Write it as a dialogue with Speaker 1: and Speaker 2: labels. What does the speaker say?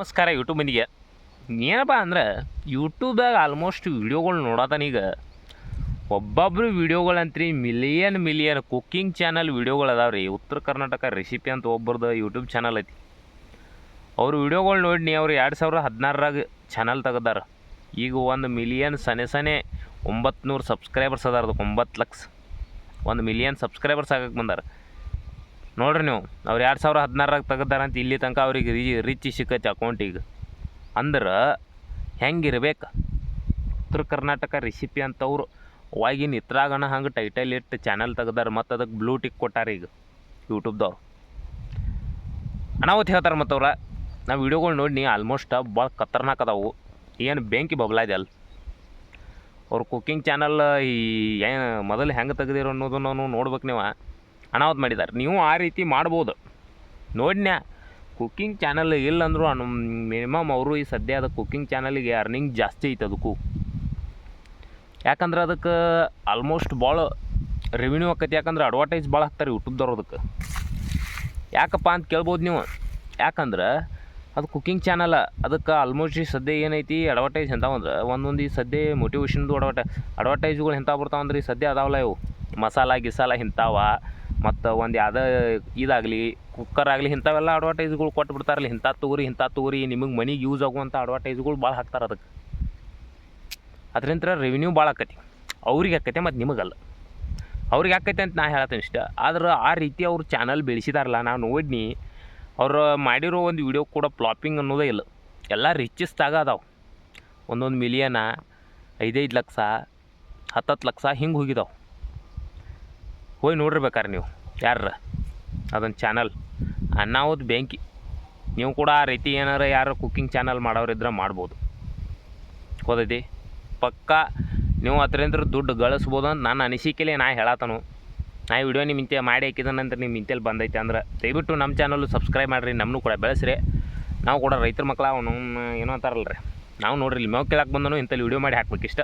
Speaker 1: ನಮಸ್ಕಾರ ಯೂಟ್ಯೂಬ್ ಮಂದಿಗೆ. ಏನಪ್ಪ ಅಂದ್ರೆ ಯೂಟ್ಯೂಬ್ದಾಗ ಆಲ್ಮೋಸ್ಟ್ ವೀಡಿಯೋಗಳು ನೋಡತಾನೀಗ ಒಬ್ಬೊಬ್ರು ವೀಡಿಯೋಗಳಂತ್ರಿ ಮಿಲಿಯನ್ ಕುಕ್ಕಿಂಗ್ ಚಾನಲ್ ವೀಡಿಯೋಗಳು ಅದಾವೆ ರೀ. ಉತ್ತರ ಕರ್ನಾಟಕ ರೆಸಿಪಿ ಅಂತ ಒಬ್ಬರದು ಯೂಟ್ಯೂಬ್ ಚಾನಲ್ ಐತಿ. ಅವ್ರ ವೀಡಿಯೋಗಳು ನೋಡಿ ಅವ್ರು 2016ರಾಗ ಚಾನಲ್ ತೆಗ್ದಾರ. ಈಗ 1 ಮಿಲಿಯನ್ ಸನೆ 900 ಸಬ್ಸ್ಕ್ರೈಬರ್ಸ್ ಅದಾರ. ಅದಕ್ಕೆ 9 ಲಕ್ಷ 1 ಮಿಲಿಯನ್ ಸಬ್ಸ್ಕ್ರೈಬರ್ಸ್ ಆಗಕ್ಕೆ ಬಂದಾರ ನೋಡ್ರಿ ನೀವು. ಅವ್ರು 2016ರಾಗ ತೆಗ್ದಾರಂತ ಇಲ್ಲಿ ತನಕ ಅವ್ರಿಗೆ ರಿಚ್ ಸಿಕ್ಕೈತಿ ಅಕೌಂಟಿಗೆ. ಅಂದ್ರೆ ಹೆಂಗಿರ್ಬೇಕು ಉತ್ತರ ಕರ್ನಾಟಕ ರೆಸಿಪಿ ಅಂತವ್ರು ಅವಾಗಿನ ಇತ್ರಾಗಣ ಹಂಗೆ ಟೈಟಲ್ ಇಟ್ಟು ಚಾನಲ್ ತೆಗ್ದಾರ. ಮತ್ತು ಅದಕ್ಕೆ ಬ್ಲೂ ಟಿಕ್ ಕೊಟ್ಟಾರ ಈಗ ಯೂಟ್ಯೂಬ್ದವ್ರು. ಅನಾವತ್ತು ಹೇಳ್ತಾರೆ ಮತ್ತು ಅವ್ರ ನಾವು ವೀಡಿಯೋಗಳು ನೋಡಿ ಆಲ್ಮೋಸ್ಟ್ ಭಾಳ ಖತರ್ನಾಕ್ ಅದಾವು. ಏನು ಬೆಂಕಿ ಬಬ್ಲಾ ಇದೆ ಅಲ್ಲಿ ಅವ್ರ ಕುಕ್ಕಿಂಗ್ ಚಾನಲ್. ಈ ಏನು ಮೊದಲು ಹೆಂಗೆ ತೆಗ್ದಿರೋ ಅನ್ನೋದನ್ನು ನಾವು ನೋಡ್ಬೇಕು. ನೀವು ಅನಾವತ್ತು ಮಾಡಿದ್ದಾರೆ. ನೀವು ಆ ರೀತಿ ಮಾಡ್ಬೋದು ನೋಡಿನ್ಯಾ. ಕುಕ್ಕಿಂಗ್ ಚಾನಲ್ ಇಲ್ಲಂದ್ರು ಮಿನಿಮಮ್ ಅವರು ಈ ಸದ್ಯ ಅದು ಕುಕ್ಕಿಂಗ್ ಚಾನಲಿಗೆ ಅರ್ನಿಂಗ್ ಜಾಸ್ತಿ ಐತೆ ಅದಕ್ಕೂ. ಯಾಕಂದ್ರೆ ಅದಕ್ಕೆ ಆಲ್ಮೋಸ್ಟ್ ಭಾಳ ರೆವಿನ್ಯೂ ಆಕೈತಿ. ಯಾಕಂದ್ರೆ ಅಡ್ವರ್ಟೈಸ್ ಭಾಳ ಹಾಕ್ತಾರೆ ಯೂಟ್ಯೂಬ್ದವ್ರು ಅದಕ್ಕೆ. ಯಾಕಪ್ಪ ಅಂತ ಕೇಳ್ಬೋದು ನೀವು. ಯಾಕಂದ್ರೆ ಅದು ಕುಕ್ಕಿಂಗ್ ಚಾನಲ್. ಅದಕ್ಕೆ ಆಲ್ಮೋಸ್ಟ್ ಈ ಸದ್ಯ ಏನೈತಿ ಅಡ್ವರ್ಟೈಸ್ ಎಂತಾವಂದ್ರೆ ಒಂದೊಂದು ಈ ಸದ್ಯ ಮೋಟಿವೇಶನ್ದು ಅಡ್ವರ್ಟೈಸ್ಗಳು ಎಂಥ ಬರ್ತಾವಂದ್ರೆ ಈ ಸದ್ಯ ಅದಾವಲ್ಲ ಇವು ಮಸಾಲ ಗಿಸಾಲ ಇಂಥವ. ಮತ್ತು ಒಂದು ಯಾವುದೇ ಇದಾಗಲಿ ಕುಕ್ಕರ್ ಆಗಲಿ ಇಂಥವೆಲ್ಲ ಅಡ್ವರ್ಟೈಸ್ಗಳು ಕೊಟ್ಟು ಬಿಡ್ತಾರಲ್ಲ. ಇಂಥ ತೊಗೊರಿ ನಿಮಗೆ ಮನೆಗೆ ಯೂಸ್ ಆಗುವಂಥ ಅಡ್ವರ್ಟೈಸ್ಗಳು ಭಾಳ ಹಾಕ್ತಾರೆ ಅದಕ್ಕೆ. ಅದರಿಂದ ರೆವಿನ್ಯೂ ಭಾಳ ಆಕೈತಿ. ಅವ್ರಿಗೆ ಆಕೈತೆ ಮತ್ತು ನಿಮಗಲ್ಲ. ಅವ್ರಿಗೆ ಆಕೈತೆ ಅಂತ ನಾ ಹೇಳ್ತೇನೆ ಇಷ್ಟ. ಆದ್ರೆ ಆ ರೀತಿ ಅವ್ರು ಚಾನಲ್ ಬೆಳೆಸಿದಾರಲ್ಲ ನಾನು ನೋಡಿನಿ. ಅವ್ರು ಮಾಡಿರೋ ಒಂದು ವೀಡಿಯೋ ಕೂಡ ಫ್ಲಾಪಿಂಗ್ ಅನ್ನೋದೇ ಇಲ್ಲ. ಎಲ್ಲ ರಿಚೆಸ್ಟಾಗ ಅದಾವೆ. 1 ಮಿಲಿಯನ 5 ಲಕ್ಷ 10 ಲಕ್ಷ ಹಿಂಗೆ ಹೋಗಿದಾವೆ. ಹೋಗಿ ನೋಡಿರ್ಬೇಕಾರೆ ನೀವು ಯಾರ ಅದೊಂದು ಚಾನಲ್ ಅನ್ನಾವತ್ತು ಬೆಂಕಿ. ನೀವು ಕೂಡ ಆ ರೀತಿ ಏನಾರು ಯಾರು ಕುಕ್ಕಿಂಗ್ ಚಾನಲ್ ಮಾಡೋರಿದ್ರೆ ಮಾಡ್ಬೋದು. ಹೋದೈತಿ ಪಕ್ಕ ನೀವು ಅದರಿಂದ ದುಡ್ಡು ಗಳಿಸ್ಬೋದು ಅಂತ ನನ್ನ ಅನಿಸಿಕೆಲೆ ನಾ ಹೇಳತ್ತನು. ನಾ ಈ ವಿಡಿಯೋ ನಿಮ್ಮ ಇಂತೆ ಮಾಡಿ ಹಾಕಿದ ನಂತರ ನಿಮ್ಮ ಇಂತೇಲಿ ಬಂದೈತೆ ಅಂದ್ರೆ ದಯವಿಟ್ಟು ನಮ್ಮ ಚಾನಲ್ಲು ಸಬ್ಸ್ಕ್ರೈಬ್ ಮಾಡಿರಿ. ನಮ್ಮನ್ನು ಕೂಡ ಬೆಳೆಸ್ರಿ. ನಾವು ಕೂಡ ರೈತರ ಮಕ್ಕಳು ಏನೋ ಅಂತಾರಲ್ಲ ರೀ. ನಾವು ನೋಡ್ರಿ ಇಲ್ಲಿ ಮೇವು ಕೇಳಕ್ಕೆ ಬಂದನು ಇಂಥಲ್ಲಿ ವಿಡಿಯೋ ಮಾಡಿ ಹಾಕ್ಬೇಕಿಷ್ಟ.